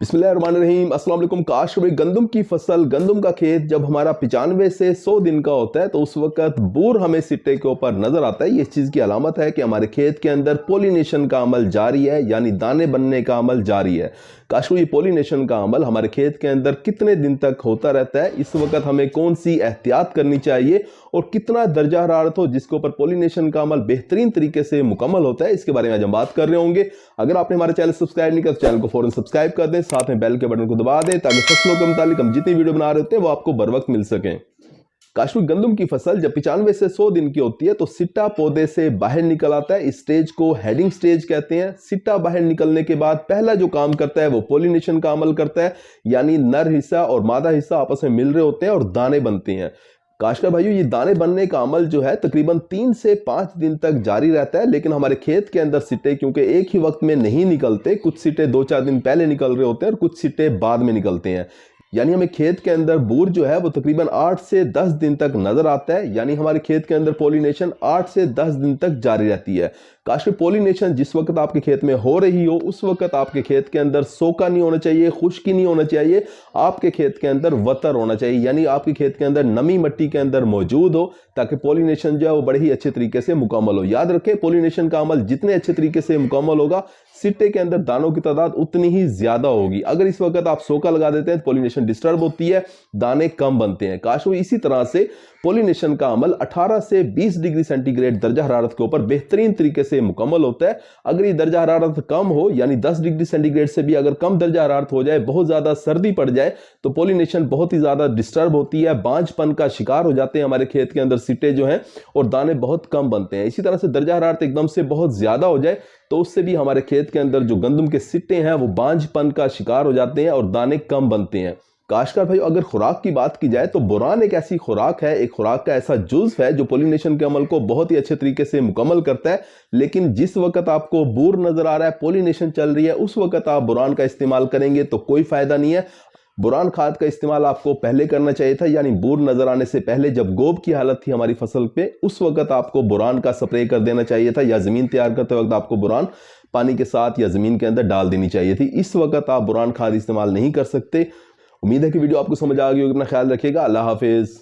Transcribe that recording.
बिस्मिल्लाहिर्रहमानिर्रहीम। अस्सलाम वालेकुम। काश भाई गंदम की फसल, गंदम का खेत जब हमारा 95 से 100 दिन का होता है तो उस वक्त बूर हमें सिट्टे के ऊपर नजर आता है। ये इस चीज़ की अलामत है कि हमारे खेत के अंदर पोलिनेशन का अमल जारी है, यानी दाने बनने का अमल जारी है। काश ये पोलिनेशन का अमल हमारे खेत के अंदर कितने दिन तक होता रहता है, इस वक्त हमें कौन सी एहतियात करनी चाहिए और कितना दर्जा हरारत हो जिसके ऊपर पोलिनेशन का अमल बेहतरीन तरीके से मुकम्मल होता है, इसके बारे में आज हम बात कर रहे होंगे। अगर आपने हमारे चैनल सब्सक्राइब नहीं किया तो चैनल को फौरन सब्सक्राइब कर दें, साथ में बेल के बटन को दबा दें ताकि फसलों के मुतालिक हम जितनी वीडियो बना रहे होते हैं वो आपको बर वक्त मिल सकें। काश्मीर गंदम की फसल जब 95 से 100 दिन की होती है तो सिट्टा पौधे से बाहर निकल आता है। इस स्टेज को हेडिंग स्टेज कहते हैं। सिट्टा बाहर निकलने के बाद पहला जो काम करता है वो पोलिनेशन का अमल करता है, यानी नर हिस्सा और मादा हिस्सा आपस में मिल रहे होते हैं और दाने बनते हैं। काश्मीर भाइयों, ये दाने बनने का अमल जो है तकरीबन 3 से 5 दिन तक जारी रहता है, लेकिन हमारे खेत के अंदर सिट्टे क्योंकि एक ही वक्त में नहीं निकलते, कुछ सिट्टे 2-4 दिन पहले निकल रहे होते हैं और कुछ सिट्टे बाद में निकलते हैं। यानी हमें खेत के अंदर बूर जो है वो तकरीबन 8 से 10 दिन तक नजर आता है, यानी हमारे खेत के अंदर पोलिनेशन 8 से 10 दिन तक जारी रहती है। काश पोलिनेशन जिस वक्त आपके खेत में हो रही हो उस वक्त आपके खेत के अंदर सोका नहीं होना चाहिए, खुश्की नहीं होना चाहिए, आपके खेत के अंदर वतर होना चाहिए, यानी आपके खेत के अंदर नमी मिट्टी के अंदर मौजूद हो ताकि पोलिनेशन जो है वो बड़े ही अच्छे तरीके से मुकम्मल हो। याद रखें, पोलिनेशन का अमल जितने अच्छे तरीके से मुकम्मल होगा सिट्टे के अंदर दानों की तादाद उतनी ही ज्यादा होगी। अगर इस वक्त आप सोका लगा देते हैं तो पोलिनेशन डिस्टर्ब होती है, दाने कम बनते हैं। काश वो इसी तरह से पोलिनेशन का अमल 18 से 20 डिग्री सेंटीग्रेड दर्जा हरारत के ऊपर बेहतरीन तरीके से मुकम्मल होता है। अगर ये दर्जा हरारत कम हो, यानी 10 डिग्री सेंटीग्रेड से भी अगर कम दर्जा हरारत हो जाए, बहुत ज्यादा सर्दी पड़ जाए तो पोलिनेशन बहुत ही ज्यादा डिस्टर्ब होती है, बांझपन का शिकार हो जाते हैं हमारे खेत के अंदर सिट्टे जो हैं और दाने बहुत कम बनते हैं। इसी तरह से दर्जा हरारत एकदम से बहुत ज्यादा हो जाए तो उससे भी हमारे खेत के अंदर जो गंदम के सिट्टे हैं वो बांझपन का शिकार हो जाते हैं और दाने कम बनते हैं। काश्तकार भाई, अगर खुराक की बात की जाए तो बोरान एक ऐसी खुराक है, एक खुराक का ऐसा जुज़्व है जो पोलिनेशन के अमल को बहुत ही अच्छे तरीके से मुकम्मल करता है। लेकिन जिस वक्त आपको बूर नजर आ रहा है, पोलिनेशन चल रही है, उस वक्त आप बोरान का इस्तेमाल करेंगे तो कोई फायदा नहीं है। बोरान खाद का इस्तेमाल आपको पहले करना चाहिए था, यानी बूर नजर आने से पहले जब गोब की हालत थी हमारी फसल पे, उस वक्त आपको बोरान का स्प्रे कर देना चाहिए था, या जमीन तैयार करते वक्त आपको बोरान पानी के साथ या जमीन के अंदर डाल देनी चाहिए थी। इस वक्त आप बोरान खाद इस्तेमाल नहीं कर सकते। उम्मीद है कि वीडियो आपको समझ आ गई होगी। अपना ख्याल रखिएगा। अल्लाह हाफिज।